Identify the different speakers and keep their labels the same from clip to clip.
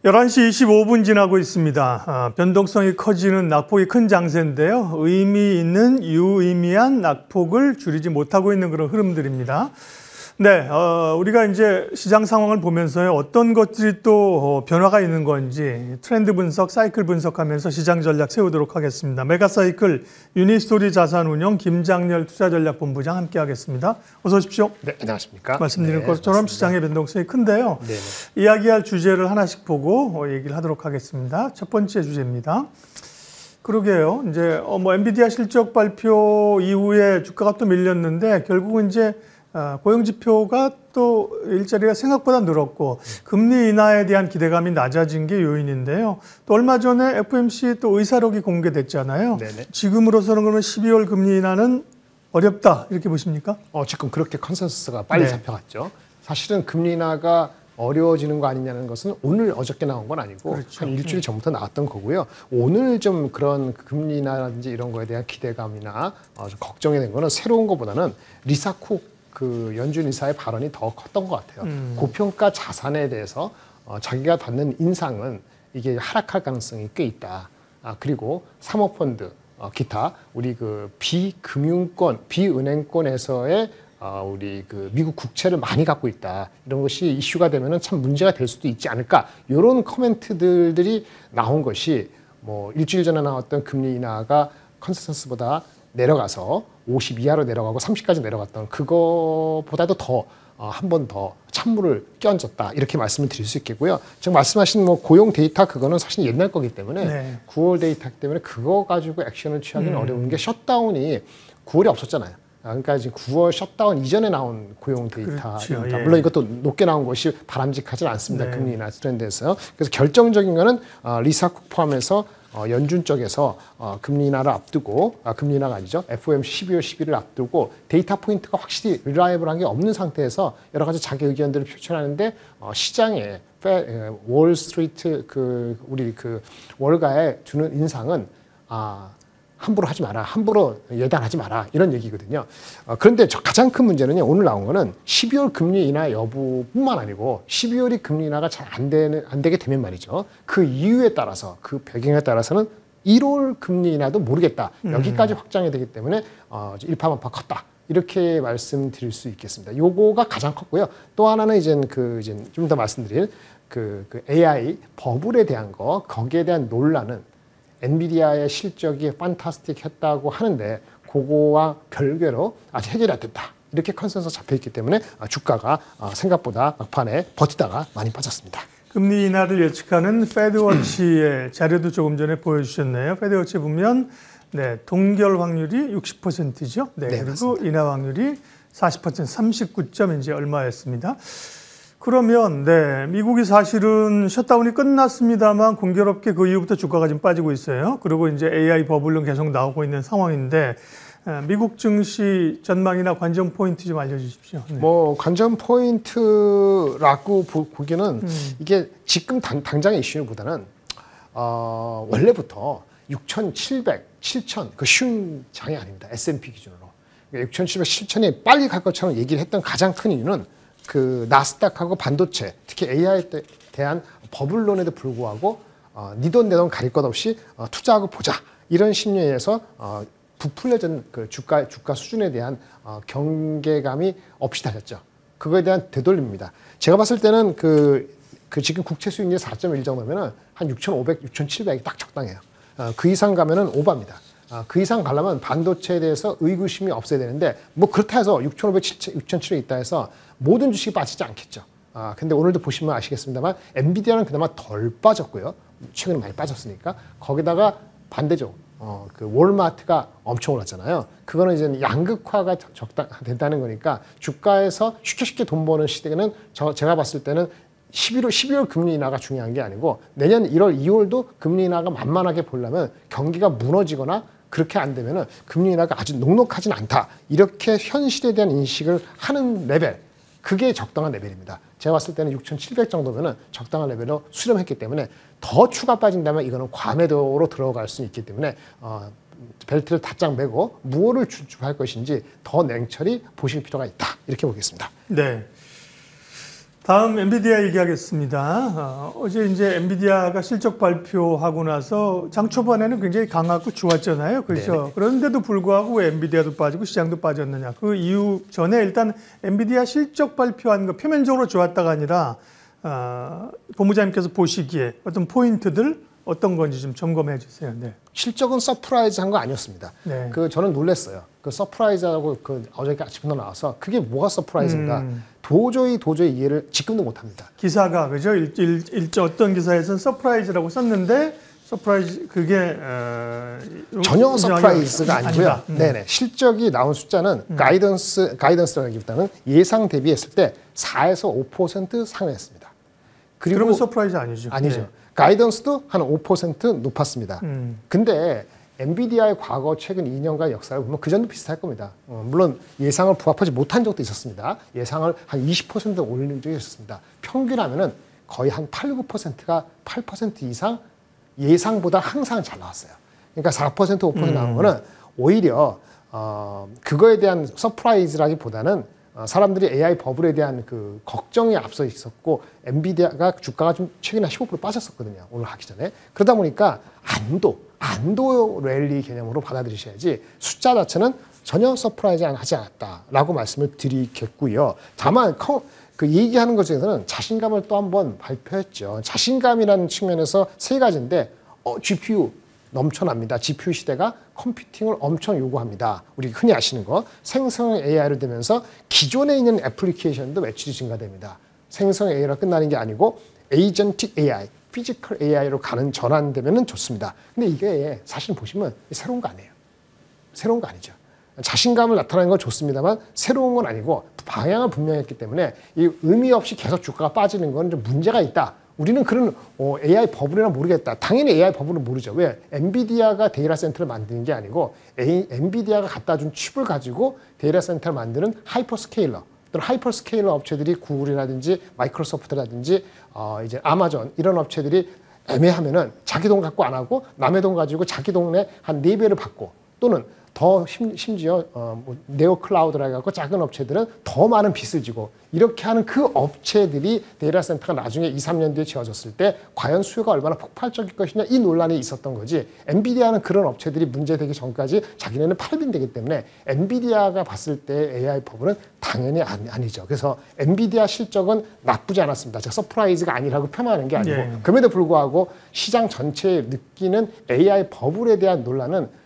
Speaker 1: 11시 25분 지나고 있습니다. 변동성이 커지는 낙폭이 큰 장세인데요. 의미 있는 유의미한 낙폭을 줄이지 못하고 있는 그런 흐름들입니다. 네, 우리가 이제 시장 상황을 보면서요, 어떤 것들이 또 변화가 있는 건지 트렌드 분석, 사이클 분석하면서 시장 전략 세우도록 하겠습니다. 메가사이클 유니스토리 자산운용 김장렬 투자전략본부장 함께하겠습니다. 어서 오십시오.
Speaker 2: 네, 안녕하십니까.
Speaker 1: 말씀드린 것처럼 시장의 변동성이 큰데요. 네네. 이야기할 주제를 하나씩 보고 얘기를 하도록 하겠습니다. 첫 번째 주제입니다. 그러게요. 이제 엔비디아 실적 발표 이후에 주가가 또 밀렸는데 결국은 이제 고용 지표가 또 일자리가 생각보다 늘었고 금리 인하에 대한 기대감이 낮아진 게 요인인데요. 또 얼마 전에 FOMC 또 의사록이 공개됐잖아요. 네네. 지금으로서는 그러면 12월 금리 인하는 어렵다 이렇게 보십니까?
Speaker 2: 지금 그렇게 컨센서스가 빨리 잡혀갔죠. 사실은 금리 인하가 어려워지는 거 아니냐는 것은 오늘 어저께 나온 건 아니고 그렇죠. 한 일주일 전부터 나왔던 거고요. 오늘 좀 그런 금리 인하라든지 이런 거에 대한 기대감이나 좀 걱정이 된 거는 새로운 것보다는 리사 쿡 그 연준 이사의 발언이 더 컸던 것 같아요. 고평가 자산에 대해서 자기가 받는 인상은 이게 하락할 가능성이 꽤 있다. 그리고 사모펀드, 기타 우리 그 비금융권, 비은행권에서의 우리 그 미국 국채를 많이 갖고 있다. 이런 것이 이슈가 되면은 참 문제가 될 수도 있지 않을까. 이런 코멘트들이 나온 것이 뭐 일주일 전에 나왔던 금리 인하가 컨센서스보다 내려가서 50 이하로 내려가고 30까지 내려갔던 그거보다도 더 한 번 더 찬물을 끼얹었다 이렇게 말씀을 드릴 수 있겠고요. 지금 말씀하신 뭐 고용 데이터 그거는 사실 옛날 거기 때문에 네. 9월 데이터 때문에 그거 가지고 액션을 취하기는 어려운 게 셧다운이 9월에 없었잖아요. 그러니까 지금 9월 셧다운 이전에 나온 고용 데이터입니다. 그렇죠. 예. 물론 이것도 높게 나온 것이 바람직하지 않습니다. 네. 금리 인하 트렌드에서요. 그래서 결정적인 거는 리사 쿡 포함해서 연준 쪽에서 금리 인하를 앞두고 금리 인하가 아니죠. FOMC 12월 10일을 앞두고 데이터 포인트가 확실히 리라이블한 게 없는 상태에서 여러 가지 자기 의견들을 표출하는데 시장에 월스트리트 우리 월가에 주는 인상은 함부로 하지 마라. 함부로 예단하지 마라. 이런 얘기거든요. 그런데 가장 큰 문제는요. 오늘 나온 거는 12월 금리 인하 여부뿐만 아니고 12월이 금리 인하가 잘 안 되게 되면 말이죠. 그 이유에 따라서 그 배경에 따라서는 1월 금리 인하도 모르겠다. 여기까지 확장이 되기 때문에 일파만파 컸다. 이렇게 말씀드릴 수 있겠습니다. 요거가 가장 컸고요. 또 하나는 이제 좀 더 말씀드릴 그 AI 버블에 대한 거기에 대한 논란은 엔비디아의 실적이 판타스틱 했다고 하는데 그거와 별개로 아직 해결이 안 됐다. 이렇게 컨센서스 잡혀있기 때문에 주가가 생각보다 막판에 버티다가 많이 빠졌습니다.
Speaker 1: 금리 인하를 예측하는 패드워치의 자료도 조금 전에 보여주셨네요. 패드워치 보면 네, 동결 확률이 60%죠. 네, 그리고 맞습니다. 인하 확률이 40%, 39점 이제 얼마였습니다. 그러면 네, 미국이 사실은 셧다운이 끝났습니다만 공교롭게 그 이후부터 주가가 좀 빠지고 있어요. 그리고 이제 AI 버블은 계속 나오고 있는 상황인데 미국 증시 전망이나 관전 포인트 좀 알려주십시오. 네.
Speaker 2: 뭐 관전 포인트라고 보기는 이게 지금 당장의 이슈보다는 원래부터 6,700, 7,000 그 쉬운 장이 아닙니다. S&P 기준으로 6,700, 7,000이 빨리 갈 것처럼 얘기를 했던 가장 큰 이유는 그 나스닥하고 반도체, 특히 AI에 대한 버블론에도 불구하고 네 돈 내 돈 가릴 것 없이 투자하고 보자 이런 심리에서 부풀려진 그 주가 수준에 대한 경계감이 없이 달렸죠. 그거에 대한 되돌림입니다. 제가 봤을 때는 그 지금 국채 수익률이 4.1 정도면은 한 6,500, 6,700이 딱 적당해요. 그 이상 가면은 오버입니다. 그 이상 가려면 반도체에 대해서 의구심이 없어야 되는데 뭐 그렇다 해서 6,500, 6,700 있다 해서 모든 주식이 빠지지 않겠죠. 근데 오늘도 보시면 아시겠습니다만 엔비디아는 그나마 덜 빠졌고요. 최근에 많이 빠졌으니까 거기다가 반대죠. 그 월마트가 엄청 올랐잖아요. 그거는 이제 양극화가 된다는 거니까 주가에서 쉽게 돈 버는 시대는 제가 봤을 때는 12월 금리 인하가 중요한 게 아니고 내년 1월, 2월도 금리 인하가 만만하게 보려면 경기가 무너지거나 그렇게 안 되면은 금리 인하가 아주 녹록하진 않다. 이렇게 현실에 대한 인식을 하는 레벨, 그게 적당한 레벨입니다. 제가 봤을 때는 6,700 정도면은 적당한 레벨로 수렴했기 때문에 더 추가 빠진다면 이거는 과매도로 들어갈 수 있기 때문에 벨트를 바짝 매고 무엇을 주할 것인지 더 냉철히 보실 필요가 있다. 이렇게 보겠습니다.
Speaker 1: 네. 다음 엔비디아 얘기하겠습니다. 어제 이제 엔비디아가 실적 발표하고 나서 장 초반에는 굉장히 강하고 좋았잖아요. 그렇죠.
Speaker 2: 네네.
Speaker 1: 그런데도 불구하고 왜 엔비디아도 빠지고 시장도 빠졌느냐. 그 이유 전에 일단 엔비디아 실적 발표한 거 표면적으로 좋았다가 아니라 본부장님께서 보시기에 어떤 포인트들 어떤 건지 좀 점검해 주세요. 네.
Speaker 2: 실적은 서프라이즈한 거 아니었습니다.
Speaker 1: 네.
Speaker 2: 저는 놀랐어요. 서프라이즈하고 어저께 아침부터 나와서 그게 뭐가 서프라이즈인가 도저히 이해를 지금도 못합니다.
Speaker 1: 기사가 그죠? 어떤 기사에서는 서프라이즈라고 썼는데 서프라이즈 그게
Speaker 2: 전혀 서프라이즈가 아니고요.
Speaker 1: 아니다.
Speaker 2: 네네. 실적이 나온 숫자는 가이던스라기보다는 예상 대비했을 때 4에서 5% 상회했습니다.
Speaker 1: 그러면 서프라이즈 아니죠?
Speaker 2: 아니죠.
Speaker 1: 네.
Speaker 2: 가이던스도 한 5% 높았습니다. 근데 엔비디아의 과거 최근 2년간 역사를 보면 그전도 비슷할 겁니다. 물론 예상을 부합하지 못한 적도 있었습니다. 예상을 한 20% 올린 적이 있었습니다. 평균하면은 거의 한 8, 9%가 8% 이상 예상보다 항상 잘 나왔어요. 그러니까 4%, 5% 나온 거는 오히려 그거에 대한 서프라이즈라기보다는 사람들이 AI 버블에 대한 그 걱정이 앞서 있었고 엔비디아가 주가가 좀 최근에 15% 빠졌었거든요. 오늘 하기 전에. 그러다 보니까 안도 랠리 개념으로 받아들이셔야지 숫자 자체는 전혀 서프라이즈 하지 않았다라고 말씀을 드리겠고요. 다만 그 얘기하는 것 중에서는 자신감을 또 한번 발표했죠. 자신감이라는 측면에서 세 가지인데 GPU 넘쳐납니다. GPU 시대가 컴퓨팅을 엄청 요구합니다. 우리 흔히 아시는 거 생성 AI로 되면서 기존에 있는 애플리케이션도 매출이 증가됩니다. 생성 AI로 끝나는 게 아니고 에이전틱 AI, 피지컬 AI로 가는 전환되면 좋습니다. 근데 이게 사실 보시면 새로운 거 아니에요. 새로운 거 아니죠. 자신감을 나타내는 건 좋습니다만 새로운 건 아니고 방향을 분명히 했기 때문에 이 의미 없이 계속 주가가 빠지는 건 좀 문제가 있다. 우리는 그런 AI 버블이나 모르겠다. 당연히 AI 버블은 모르죠. 왜? 엔비디아가 데이터 센터를 만드는 게 아니고 엔비디아가 갖다 준 칩을 가지고 데이터 센터를 만드는 하이퍼스케일러 또는 하이퍼스케일러 업체들이 구글이라든지 마이크로소프트라든지 이제 아마존 이런 업체들이 애매하면은 자기 돈 갖고 안 하고 남의 돈 가지고 자기 동네 한 4배를 받고 또는 더 심지어 네오 클라우드라 해갖고 작은 업체들은 더 많은 빚을 지고 이렇게 하는 그 업체들이 데이터 센터가 나중에 2, 3년 뒤에 지어졌을 때 과연 수요가 얼마나 폭발적일 것이냐 이 논란이 있었던 거지. 엔비디아는 그런 업체들이 문제되기 전까지 자기네는 팔빈되기 때문에 엔비디아가 봤을 때 AI 버블은 당연히 아니죠. 그래서 엔비디아 실적은 나쁘지 않았습니다. 제가 서프라이즈가 아니라고 폄하하는 게 아니고
Speaker 1: 예.
Speaker 2: 그럼에도 불구하고 시장 전체에 느끼는 AI 버블에 대한 논란은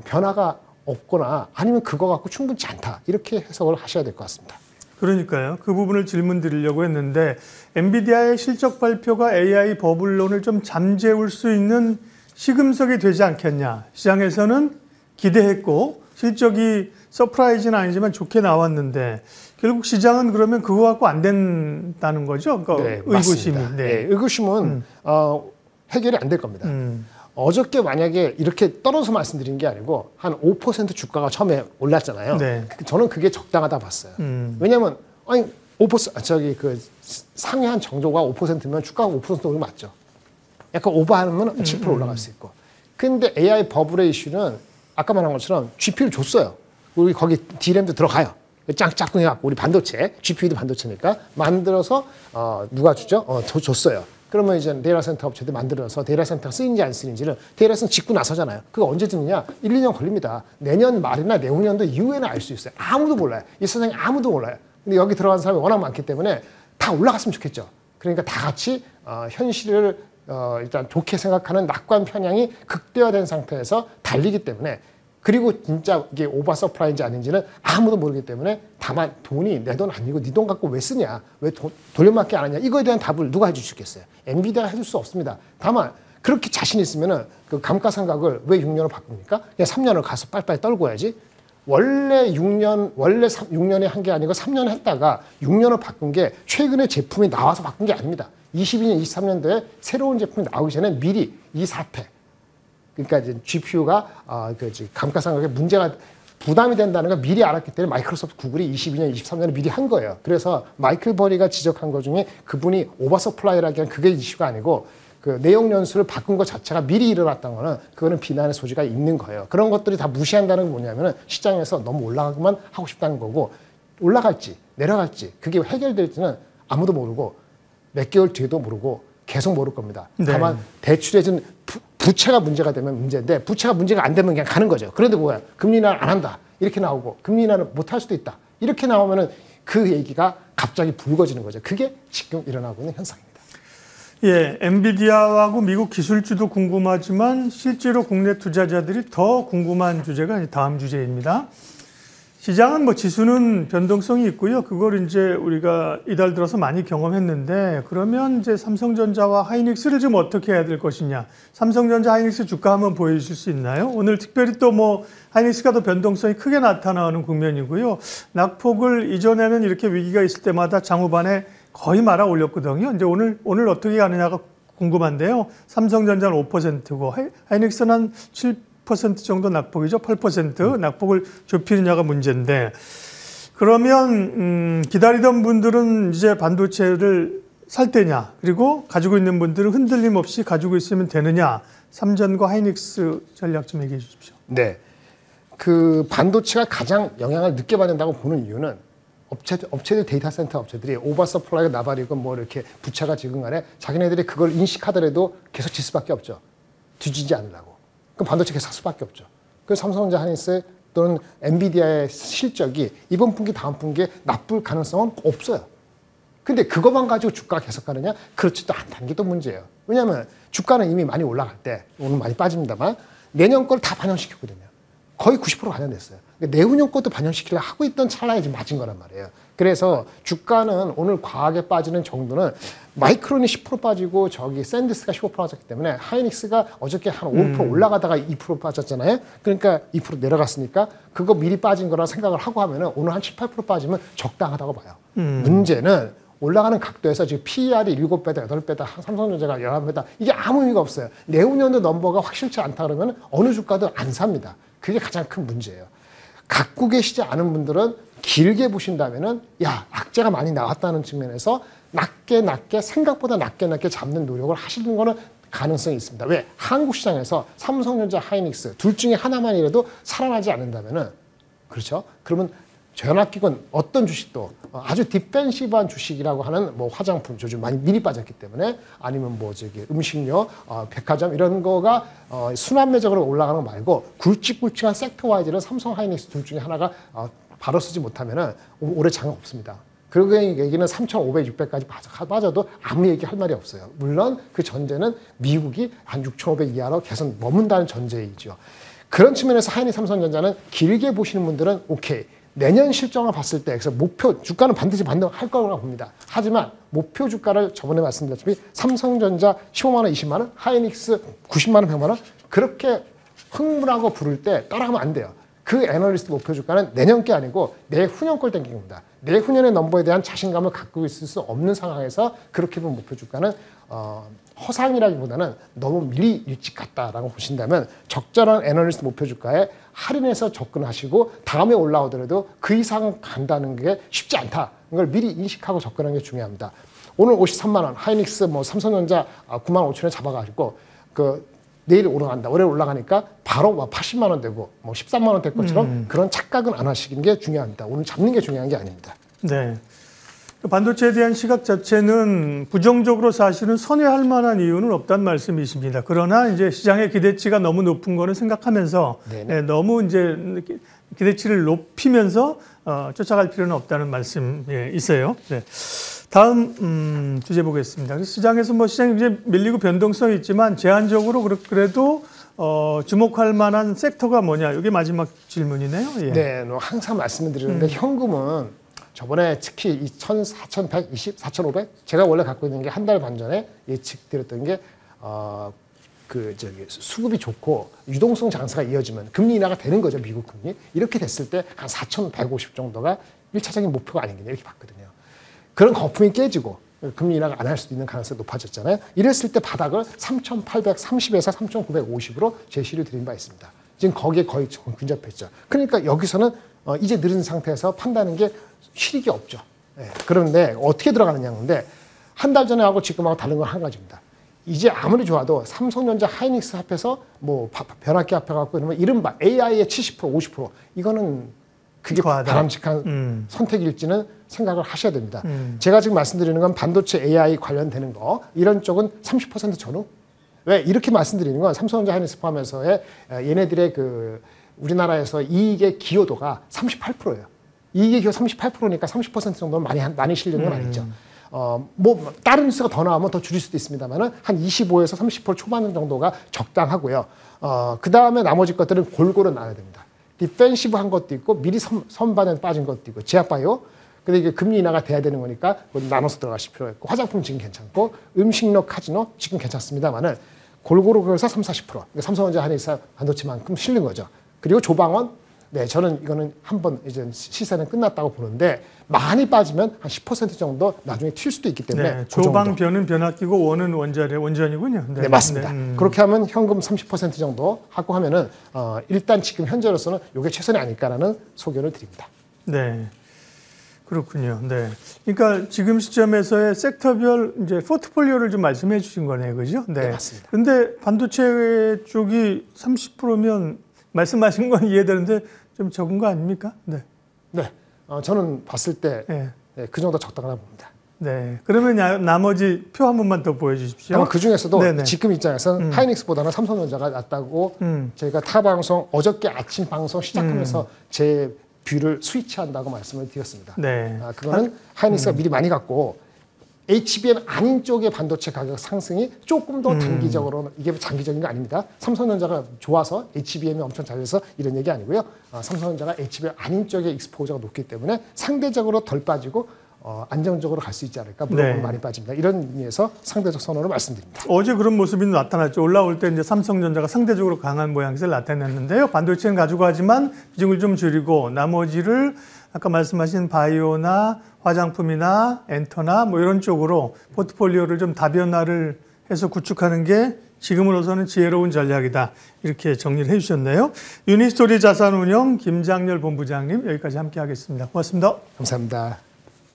Speaker 2: 변화가 없거나 아니면 그거 갖고 충분치 않다. 이렇게 해석을 하셔야 될 것 같습니다.
Speaker 1: 그러니까요. 그 부분을 질문 드리려고 했는데 엔비디아의 실적 발표가 AI 버블론을 좀 잠재울 수 있는 시금석이 되지 않겠냐. 시장에서는 기대했고 실적이 서프라이즈는 아니지만 좋게 나왔는데 결국 시장은 그러면 그거 갖고 안 된다는 거죠? 그러니까
Speaker 2: 네,
Speaker 1: 의구심이.
Speaker 2: 맞습니다. 네, 의구심은 해결이 안 될 겁니다. 어저께 만약에 이렇게 떨어져서 말씀드린 게 아니고 한 5% 주가가 처음에 올랐잖아요.
Speaker 1: 네.
Speaker 2: 저는 그게 적당하다 봤어요. 왜냐하면 아니 5% 상위 한 정도가 5%면 주가가 5% 오는 거 맞죠. 약간 오버하면 7% 올라갈 수 있고. 근데 AI 버블의 이슈는 아까 말한 것처럼 GPU를 줬어요. 우리 거기 D램도 들어가요. 짝꿍 해갖고 우리 반도체, GPU도 반도체니까 만들어서 누가 주죠? 줬어요. 그러면 이제 데이터 센터 업체들 만들어서 데이터 센터가 쓰이는지 안 쓰이는지를 데이터 센터 짓고 나서잖아요. 그거 언제 듣느냐? 1, 2년 걸립니다. 내년 말이나 내후년도 이후에는 알 수 있어요. 아무도 몰라요. 이 세상에 아무도 몰라요. 근데 여기 들어간 사람이 워낙 많기 때문에 다 올라갔으면 좋겠죠. 그러니까 다 같이 현실을 일단 좋게 생각하는 낙관 편향이 극대화된 상태에서 달리기 때문에 그리고 진짜 이게 오버 서프라이인지 아닌지는 아무도 모르기 때문에 다만 돈이 내 돈 아니고 네 돈 갖고 왜 쓰냐? 왜 돌려막기 안 하냐? 이거에 대한 답을 누가 해줄 수 있겠어요? 엔비디아가 해줄 수 없습니다. 다만 그렇게 자신 있으면은 그 감가상각을 왜 6년을 바꿉니까? 그냥 3년을 가서 빨리빨리 떨고 해야지. 원래 6년에 한 게 아니고 3년 했다가 6년을 바꾼 게 최근에 제품이 나와서 바꾼 게 아닙니다. 22년, 23년도에 새로운 제품이 나오기 전에 미리 이 사태. 그러니까 이제 GPU가 감가상각에 문제가 부담이 된다는 걸 미리 알았기 때문에 마이크로소프트, 구글이 22년, 23년에 미리 한 거예요. 그래서 마이클 버리가 지적한 것 중에 그분이 오버서플라이라기엔 그게 이슈가 아니고 그 내용 연수를 바꾼 것 자체가 미리 일어났던 거는 그거는 비난의 소지가 있는 거예요. 그런 것들이 다 무시한다는 게 뭐냐면은 시장에서 너무 올라가기만 하고 싶다는 거고 올라갈지 내려갈지 그게 해결될지는 아무도 모르고 몇 개월 뒤에도 모르고 계속 모를 겁니다.
Speaker 1: 네.
Speaker 2: 다만 대출해준 부채가 문제가 되면 문제인데 부채가 문제가 안 되면 그냥 가는 거죠. 그런데 뭐야? 금리 인하를 안 한다. 이렇게 나오고 금리 인하를 못 할 수도 있다. 이렇게 나오면은 그 얘기가 갑자기 불거지는 거죠. 그게 지금 일어나고 있는 현상입니다.
Speaker 1: 예, 엔비디아하고 미국 기술주도 궁금하지만 실제로 국내 투자자들이 더 궁금한 주제가 다음 주제입니다. 시장은 뭐 지수는 변동성이 있고요. 그걸 이제 우리가 이달 들어서 많이 경험했는데 그러면 이제 삼성전자와 하이닉스를 좀 어떻게 해야 될 것이냐. 삼성전자 하이닉스 주가 한번 보여주실 수 있나요? 오늘 특별히 또 뭐 하이닉스가 더 변동성이 크게 나타나는 국면이고요. 낙폭을 이전에는 이렇게 위기가 있을 때마다 장후반에 거의 말아 올렸거든요. 이제 오늘 어떻게 가느냐가 궁금한데요. 삼성전자는 5%고 하이닉스는 한 7% 정도 낙폭이죠. 8% 낙폭을 좁히느냐가 문제인데 그러면 기다리던 분들은 이제 반도체를 살 때냐 그리고 가지고 있는 분들은 흔들림 없이 가지고 있으면 되느냐 삼전과 하이닉스 전략 좀 얘기해 주십시오.
Speaker 2: 네, 그 반도체가 가장 영향을 늦게 받는다고 보는 이유는 업체들 데이터 센터 업체들이 오버서플라이가 나발이고 뭐 이렇게 부채가 지금 간에 자기네들이 그걸 인식하더라도 계속 질 수밖에 없죠. 뒤지지 않으려고. 그럼 반도체 계속 살 수밖에 없죠. 그래서 삼성전자 하이닉스 또는 엔비디아의 실적이 이번 분기 다음 분기에 나쁠 가능성은 없어요. 근데 그것만 가지고 주가가 계속 가느냐? 그렇지도 않다는 게 또 문제예요. 왜냐하면 주가는 이미 많이 올라갈 때 오늘 많이 빠집니다만 내년 걸 다 반영시켰거든요. 거의 90% 반영됐어요. 내후년 것도 반영시키려고 하고 있던 찰나에 지금 맞은 거란 말이에요. 그래서 주가는 오늘 과하게 빠지는 정도는 마이크론이 10% 빠지고 저기 샌디스가 15% 빠졌기 때문에 하이닉스가 어저께 한 5% 올라가다가 2% 빠졌잖아요. 그러니까 2% 내려갔으니까 그거 미리 빠진 거라 생각을 하고 하면은 오늘 한 7, 8% 빠지면 적당하다고 봐요. 문제는 올라가는 각도에서 지금 PER이 7배다, 8배다, 삼성전자가 11배다. 이게 아무 의미가 없어요. 내후년도 넘버가 확실치 않다 그러면 어느 주가도 안 삽니다. 그게 가장 큰 문제예요. 갖고 계시지 않은 분들은 길게 보신다면은 야, 악재가 많이 나왔다는 측면에서 낮게 생각보다 낮게 잡는 노력을 하시는 거는 가능성이 있습니다. 왜? 한국 시장에서 삼성전자, 하이닉스 둘 중에 하나만이라도 살아나지 않는다면은 그렇죠? 그러면 전학기관 어떤 주식도 아주 디펜시브한 주식이라고 하는 뭐 화장품 요즘 많이 미리 빠졌기 때문에 아니면 뭐 저기 음식료, 백화점 이런 거가 순환매적으로 올라가는 거 말고 굵직굵직한 섹터 와이즈는 삼성 하이닉스 둘 중에 하나가 바로 쓰지 못하면은 올해 장은 없습니다. 그리고 얘기는 3,500, 600까지 빠져도 아무 얘기할 말이 없어요. 물론 그 전제는 미국이 한 6,500 이하로 계속 머문다는 전제이죠. 그런 측면에서 하이닉스 삼성전자는 길게 보시는 분들은 오케이. 내년 실적을 봤을 때 그래서 목표 주가는 반드시 반등할 거라고 봅니다. 하지만 목표 주가를 저번에 말씀드렸다시피 삼성전자 15만 원, 20만 원, 하이닉스 90만 원, 100만 원 그렇게 흥분하고 부를 때 따라가면 안 돼요. 그 애널리스트 목표 주가는 내년 게 아니고 내후년 걸 땡기는 겁니다. 내후년의 넘버에 대한 자신감을 갖고 있을 수 없는 상황에서 그렇게 본 목표 주가는 허상이라기보다는 너무 미리 일찍 갔다라고 보신다면 적절한 애널리스트 목표 주가에 할인해서 접근하시고 다음에 올라오더라도 그 이상 간다는 게 쉽지 않다. 이걸 미리 인식하고 접근하는 게 중요합니다. 오늘 53만 원 하이닉스 뭐 삼성전자 9만 5천에 잡아가지고 그 내일 올라간다. 월요일 올라가니까 바로 80만 원 되고 뭐 13만 원 될 것처럼 그런 착각은 안 하시는 게 중요합니다. 오늘 잡는 게 중요한 게 아닙니다.
Speaker 1: 네. 반도체에 대한 시각 자체는 부정적으로 사실은 선회할 만한 이유는 없다는 말씀이십니다. 그러나 이제 시장의 기대치가 너무 높은 거는 생각하면서 너무 이제 기대치를 높이면서 쫓아갈 필요는 없다는 말씀 있어요. 네. 다음 주제 보겠습니다. 그래서 시장에서 뭐 시장이 이제 밀리고 변동성이 있지만 제한적으로 그래도 주목할 만한 섹터가 뭐냐? 이게 마지막 질문이네요. 예.
Speaker 2: 네, 항상 말씀드리는데 현금은 저번에 특히 4,120, 4,500 제가 원래 갖고 있는 게 한 달 반 전에 예측드렸던 게 수급이 좋고 유동성 장세가 이어지면 금리 인하가 되는 거죠. 미국 금리. 이렇게 됐을 때 한 4,150 정도가 1차적인 목표가 아니겠냐 이렇게 봤거든요. 그런 거품이 깨지고 금리 인하가 안 할 수도 있는 가능성이 높아졌잖아요. 이랬을 때 바닥을 3,830에서 3,950으로 제시를 드린 바 있습니다. 지금 거기에 거의 근접했죠. 그러니까 여기서는 이제 느린 상태에서 판다는 게 실익이 없죠. 예, 그런데 어떻게 들어가느냐 하는데 한 달 전에 하고 지금하고 다른 건 한 가지입니다. 이제 아무리 좋아도 삼성전자 하이닉스 합해서 뭐 변압기 합해갖고 이러면 이른바 AI의 70%, 50% 이거는 그게
Speaker 1: 과하다.
Speaker 2: 바람직한 선택일지는 생각을 하셔야 됩니다. 제가 지금 말씀드리는 건 반도체 AI 관련되는 거 이런 쪽은 30% 전후. 왜 이렇게 말씀드리는 건 삼성전자 하이닉스 포함해서의 얘네들의 그 우리나라에서 이익의 기여도가 38%예요. 이익의 기여 38%니까 30% 정도는 많이 실리는 건 아니죠. 뭐 다른 뉴스가 더 나오면 더 줄일 수도 있습니다만은 한 25에서 30% 초반 정도가 적당하고요. 그 다음에 나머지 것들은 골고루 나와야 됩니다. 디펜시브한 것도 있고 미리 선반에 빠진 것도 있고 제약바이오. 근데 이게 금리 인하가 돼야 되는 거니까 나눠서 들어가실 필요가 있고 화장품 지금 괜찮고 음식료, 카지노 지금 괜찮습니다만은 골고루 그래서 30, 40%. 그러니까 삼성전자 하이닉스 반도체만큼 실린 거죠. 그리고 조방원, 네, 저는 이거는 한번 이제 시세는 끝났다고 보는데 많이 빠지면 한 10% 정도 나중에 튈 수도 있기 때문에
Speaker 1: 네,
Speaker 2: 그
Speaker 1: 조방
Speaker 2: 정도.
Speaker 1: 변은 변압기고 원은 원전이군요.
Speaker 2: 네, 맞습니다. 그렇게 하면 현금 30% 정도 하고 하면은 일단 지금 현재로서는 이게 최선이 아닐까라는 소견을 드립니다.
Speaker 1: 네. 그렇군요. 네. 그러니까 지금 시점에서의 섹터별 이제 포트폴리오를 좀 말씀해 주신 거네요. 그죠?
Speaker 2: 네, 맞습니다.
Speaker 1: 근데 반도체 쪽이 30%면 말씀하신 건 이해되는데 좀 적은 거 아닙니까? 네.
Speaker 2: 네. 저는 봤을 때 그
Speaker 1: 네.
Speaker 2: 정도 적당하다고 봅니다.
Speaker 1: 네. 그러면 나머지 표 한 번만 더 보여주십시오.
Speaker 2: 그 중에서도
Speaker 1: 네네.
Speaker 2: 지금 입장에서는 하이닉스보다는 삼성전자가 낫다고 저희가 타 방송 어저께 아침 방송 시작하면서 제 뷰를 스위치한다고 말씀을 드렸습니다.
Speaker 1: 네.
Speaker 2: 그거는 하이닉스가 미리 많이 갖고 HBM 아닌 쪽의 반도체 가격 상승이 조금 더 단기적으로 이게 장기적인 거 아닙니다. 삼성전자가 좋아서 HBM이 엄청 잘 돼서 이런 얘기 아니고요. 삼성전자가 HBM 아닌 쪽의 익스포저가 높기 때문에 상대적으로 덜 빠지고 안정적으로 갈 수 있지 않을까. 물론
Speaker 1: 네.
Speaker 2: 많이 빠집니다. 이런 의미에서 상대적 선호를 말씀드립니다.
Speaker 1: 어제 그런 모습이 나타났죠. 올라올 때 이제 삼성전자가 상대적으로 강한 모양새를 나타냈는데요. 반도체는 가지고 하지만 비중을 좀 줄이고 나머지를 아까 말씀하신 바이오나 화장품이나 엔터나 뭐 이런 쪽으로 포트폴리오를 좀 다변화를 해서 구축하는 게 지금으로서는 지혜로운 전략이다. 이렇게 정리를 해주셨네요. 유니스토리 자산운용 김장렬 본부장님 여기까지 함께 하겠습니다. 고맙습니다.
Speaker 2: 감사합니다.